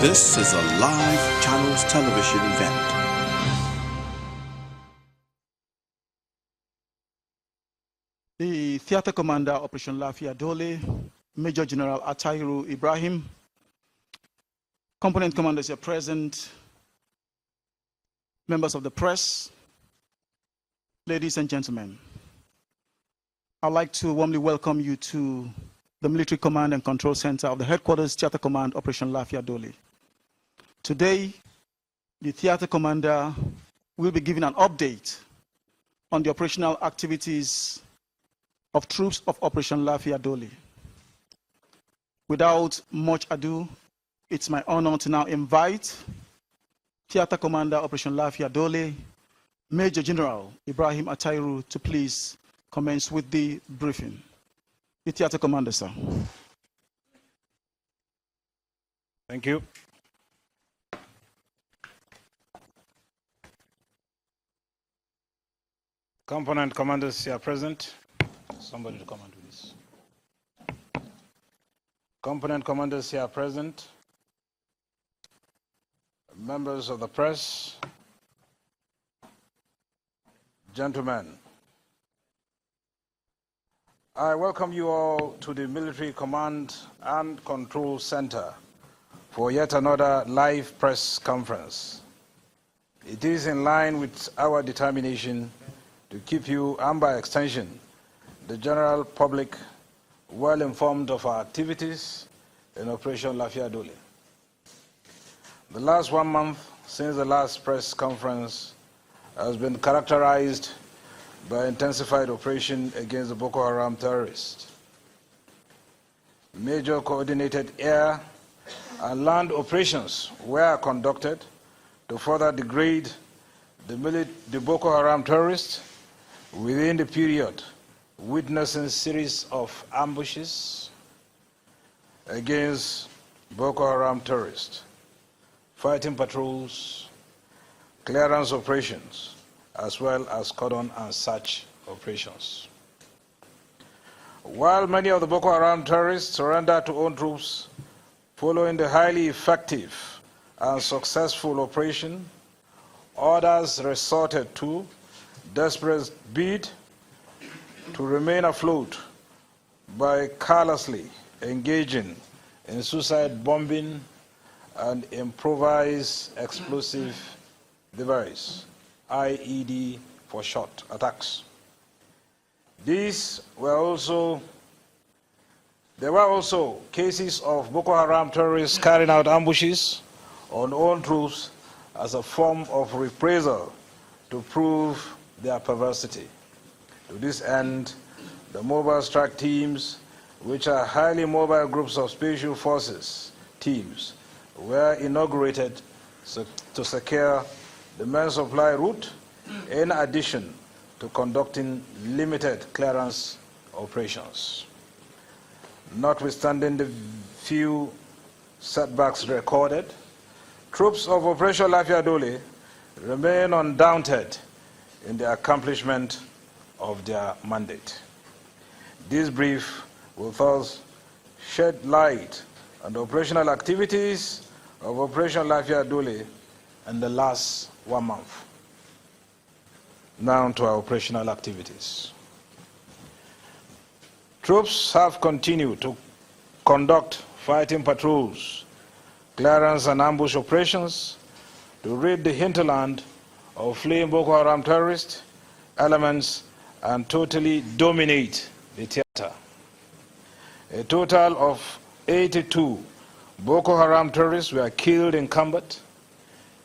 This is a live Channels television event. The Theatre Commander, Operation Lafiya Dole, Major General Atairu Ibrahim, Component Commanders are present, members of the press, ladies and gentlemen. I'd like to warmly welcome you to the Military Command and Control Center of the Headquarters Theatre Command, Operation Lafiya Dole. Today, the Theatre Commander will be giving an update on the operational activities of troops of Operation Lafiya Dole. Without much ado, it's my honor to now invite Theatre Commander, Operation Lafiya Dole, Major General Ibrahim Atairu, to please commence with the briefing. The Theatre Commander, sir. Thank you. Component commanders here present. Somebody to comment with this. Component commanders here present. Members of the press. Gentlemen. I welcome you all to the Military Command and Control Center for yet another live press conference. It is in line with our determination to keep you, and by extension, the general public, well informed of our activities in Operation Lafiya Dole. The last 1 month since the last press conference has been characterized by intensified operation against the Boko Haram terrorists. Major coordinated air and land operations were conducted to further degrade the Boko Haram terrorists within the period, witnessing series of ambushes against Boko Haram terrorists, fighting patrols, clearance operations, as well as cordon and search operations. While many of the Boko Haram terrorists surrendered to own troops following the highly effective and successful operation, others resorted to desperate bid to remain afloat by carelessly engaging in suicide bombing and improvised explosive device, IED for short attacks. There were also cases of Boko Haram terrorists carrying out ambushes on own troops as a form of reprisal to prove their perversity. To this end, the mobile strike teams, which are highly mobile groups of special forces teams, were inaugurated to secure the main supply route, in addition to conducting limited clearance operations. Notwithstanding the few setbacks recorded, troops of Operation Lafiya Dole remain undaunted in the accomplishment of their mandate. This brief will thus shed light on the operational activities of Operation Lafiya Dole in the last 1 month. Now to our operational activities. Troops have continued to conduct fighting patrols, clearance and ambush operations to rid the hinterland of fleeing Boko Haram terrorist elements and totally dominate the theater. A total of 82 Boko Haram terrorists were killed in combat,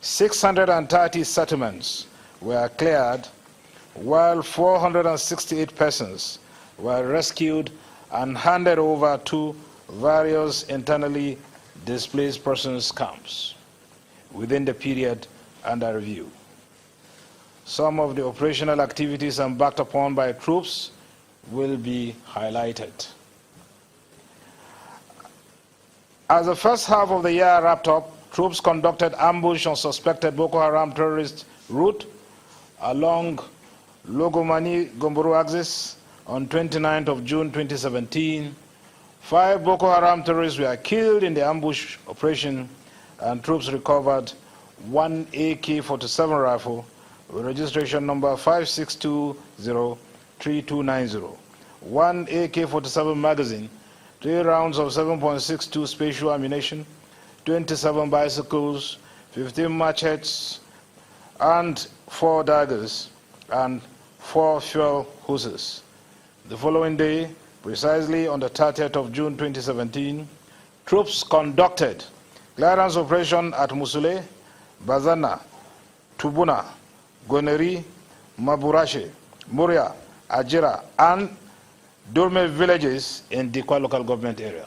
630 settlements were cleared, while 468 persons were rescued and handed over to various internally displaced persons camps within the period under review. Some of the operational activities embarked upon by troops will be highlighted. As the first half of the year wrapped up, troops conducted ambush on suspected Boko Haram terrorist route along Logomani-Gomboro axis on 29th of June 2017. 5 Boko Haram terrorists were killed in the ambush operation and troops recovered one AK-47 rifle with registration number 56203290, one AK-47 magazine, 3 rounds of 7.62 special ammunition, 27 bicycles, 15 machetes, and 4 daggers, and 4 fuel hoses. The following day, precisely on the 30th of June 2017, troops conducted clearance operation at Musule, Bazana, Tubuna, Goneri, Maburashe, Muria, Ajira, and Dole villages in Dikwa local government area,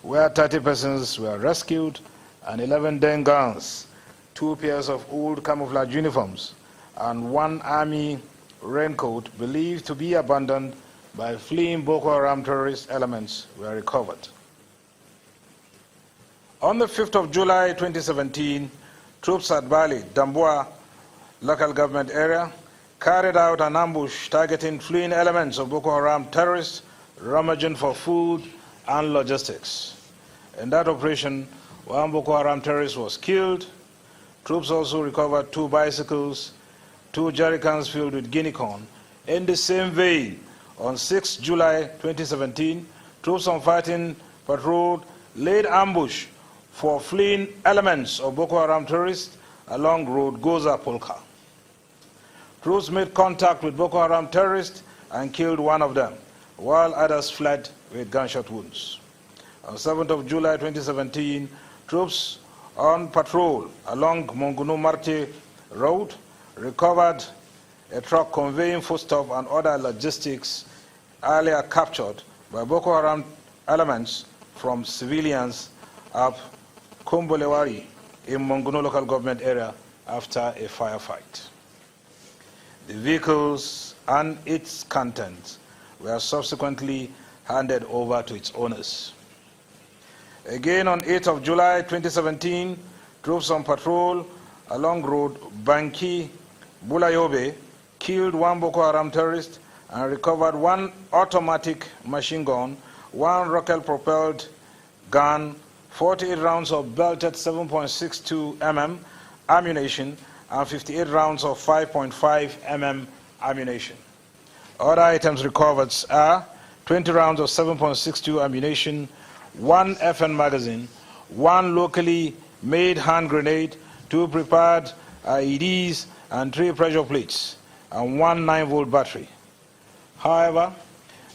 where 30 persons were rescued and 11 den guns, 2 pairs of old camouflage uniforms, and 1 army raincoat believed to be abandoned by fleeing Boko Haram terrorist elements were recovered. On the 5th of July 2017, troops at Bali, Damboa local government area, carried out an ambush targeting fleeing elements of Boko Haram terrorists rummaging for food and logistics. In that operation, 1 Boko Haram terrorist was killed. Troops also recovered 2 bicycles, 2 jerrycans filled with guinea corn. In the same vein, on 6 July 2017, troops on fighting patrol laid ambush for fleeing elements of Boko Haram terrorists along road Goza-Polka. Troops made contact with Boko Haram terrorists and killed 1 of them, while others fled with gunshot wounds. On 7th of July 2017, troops on patrol along Mongunu-Marte Road recovered a truck conveying foodstuff and other logistics earlier captured by Boko Haram elements from civilians of Kombolewari in Mongunu local government area after a firefight. The vehicles and its contents were subsequently handed over to its owners. Again, on 8th of July 2017, troops on patrol along road Banki Bulayobe killed 1 Boko Haram terrorist and recovered 1 automatic machine gun, 1 rocket-propelled gun, 48 rounds of belted 7.62 mm ammunition, and 58 rounds of 5.5 mm ammunition. Other items recovered are 20 rounds of 7.62 ammunition, 1 FN magazine, 1 locally made hand grenade, 2 prepared IEDs, and 3 pressure plates, and 1 9-volt battery. However,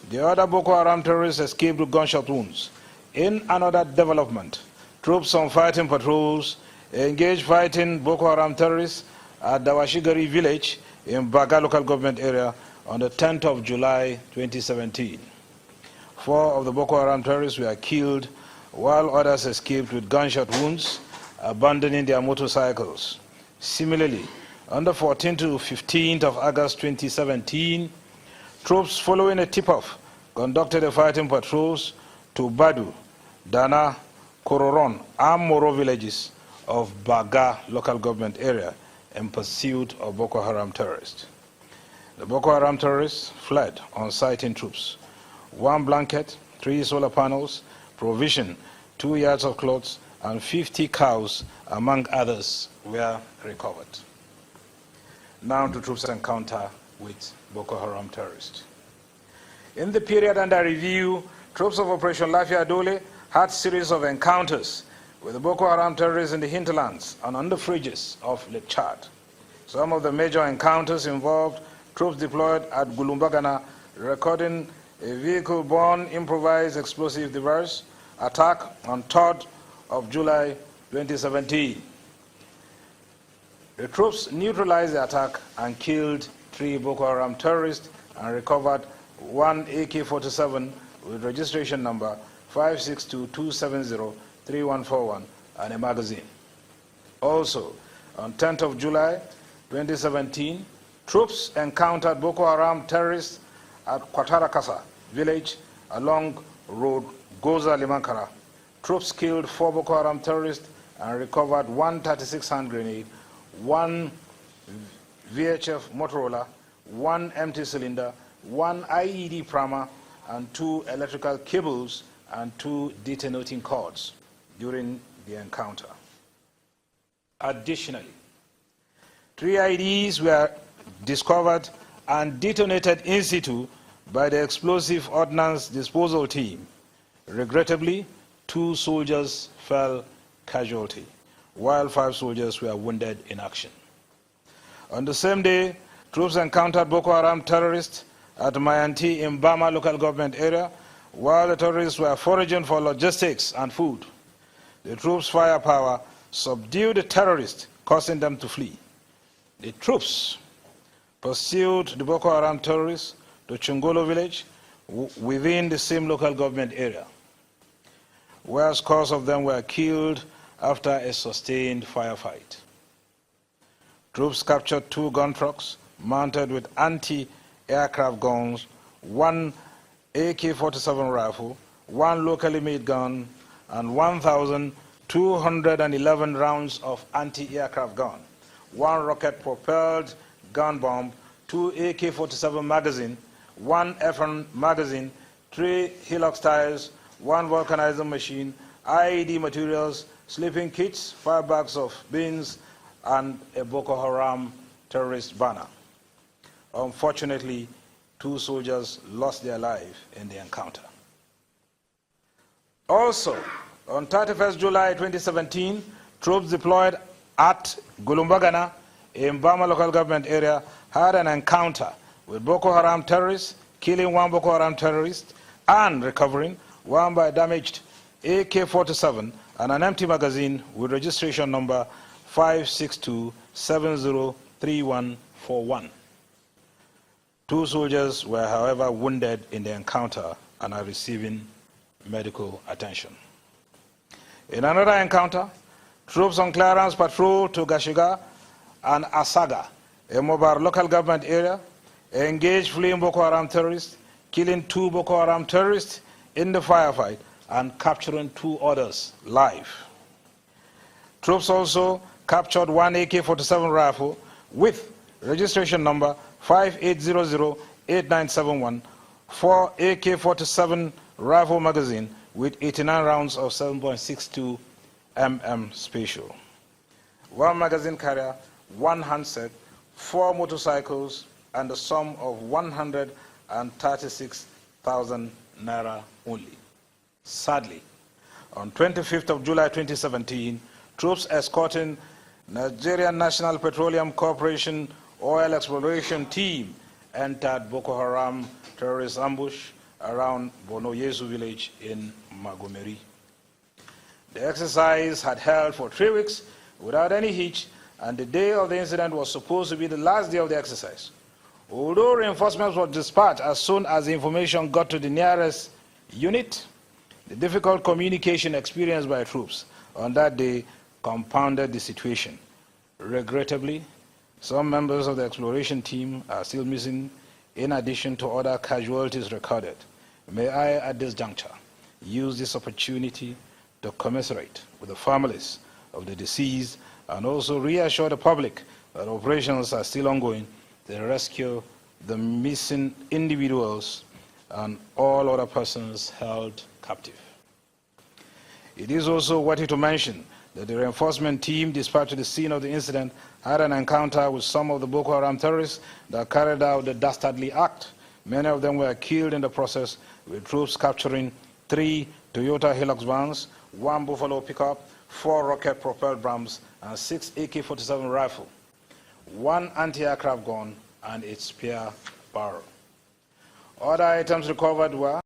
the other Boko Haram terrorists escaped with gunshot wounds. In another development, troops on fighting patrols engaged fighting Boko Haram terrorists at Dawashigari village in Baga local government area on the 10th of July 2017. 4 of the Boko Haram terrorists were killed, while others escaped with gunshot wounds, abandoning their motorcycles. Similarly, on the 14th to 15th of August 2017, troops following a tip-off conducted a fighting patrols to Badu, Dana, Kororon, and Moro villages of Baga local government area in pursuit of Boko Haram terrorists. The Boko Haram terrorists fled on sighting troops. 1 blanket, 3 solar panels, provision, 2 yards of clothes, and 50 cows, among others, were recovered. Now to troops' encounter with Boko Haram terrorists. In the period under review, troops of Operation Lafiya Dole had series of encounters with the Boko Haram terrorists in the hinterlands and on the fringes of Lake Chad. Some of the major encounters involved troops deployed at Gulumbagana recording a vehicle-borne improvised explosive device attack on 3rd of July 2017. The troops neutralized the attack and killed 3 Boko Haram terrorists and recovered 1 AK-47 with registration number 562-270-3141 and a magazine. Also, on 10th of July 2017, troops encountered Boko Haram terrorists at Kwatarakasa village along road Goza Limankara. Troops killed 4 Boko Haram terrorists and recovered 1 36 hand grenade, 1 VHF Motorola, 1 empty cylinder, 1 IED primer, and 2 electrical cables and 2 detonating cords during the encounter. Additionally, 3 IEDs were discovered and detonated in situ by the explosive ordnance disposal team. Regrettably, 2 soldiers fell casualty, while 5 soldiers were wounded in action. On the same day, troops encountered Boko Haram terrorists at Mayanti in Bama local government area, while the terrorists were foraging for logistics and food. The troops' firepower subdued the terrorists, causing them to flee. The troops pursued the Boko Haram terrorists to Chungolo village within the same local government area, where scores of them were killed after a sustained firefight. Troops captured 2 gun trucks mounted with anti-aircraft guns, 1 AK-47 rifle, 1 locally made gun, and 1,211 rounds of anti-aircraft gun, 1 rocket-propelled gun bomb, 2 AK-47 magazine, 1 FN magazine, 3 Hilux tires, 1 vulcanizer machine, IED materials, sleeping kits, 5 bags of beans, and a Boko Haram terrorist banner. Unfortunately, 2 soldiers lost their lives in the encounter. Also, on 31st July 2017, troops deployed at Gulumbagana in Bama local government area had an encounter with Boko Haram terrorists, killing 1 Boko Haram terrorist and recovering 1 by damaged AK-47 and an empty magazine with registration number 562703141. 2 soldiers were, however, wounded in the encounter and are receiving medical attention. In another encounter, troops on clearance patrol to Gashiga and Asaga, a mobile local government area, engaged fleeing Boko Haram terrorists, killing 2 Boko Haram terrorists in the firefight and capturing 2 others live. Troops also captured 1 AK-47 rifle with registration number 58008971, 4 AK-47 rifle magazine with 89 rounds of 7.62 mm special, 1 magazine carrier, 1 handset, 4 motorcycles, and a sum of 136,000 naira only. Sadly, on 25th of July 2017, troops escorting Nigerian National Petroleum Corporation oil exploration team entered Boko Haram terrorist ambush around Bono Yesu village in Magomeri. The exercise had held for 3 weeks without any hitch, and the day of the incident was supposed to be the last day of the exercise. Although reinforcements were dispatched as soon as the information got to the nearest unit, the difficult communication experienced by troops on that day compounded the situation. Regrettably, some members of the exploration team are still missing, in addition to other casualties recorded. May I, at this juncture, use this opportunity to commiserate with the families of the deceased and also reassure the public that operations are still ongoing to rescue the missing individuals and all other persons held captive. It is also worthy to mention that the reinforcement team dispatched to the scene of the incident had an encounter with some of the Boko Haram terrorists that carried out the dastardly act. Many of them were killed in the process, with troops capturing 3 Toyota Hilux vans, 1 Buffalo pickup, 4 rocket-propelled Brahms, and 6 AK-47 rifle, 1 anti-aircraft gun, and its spare barrel. Other items recovered were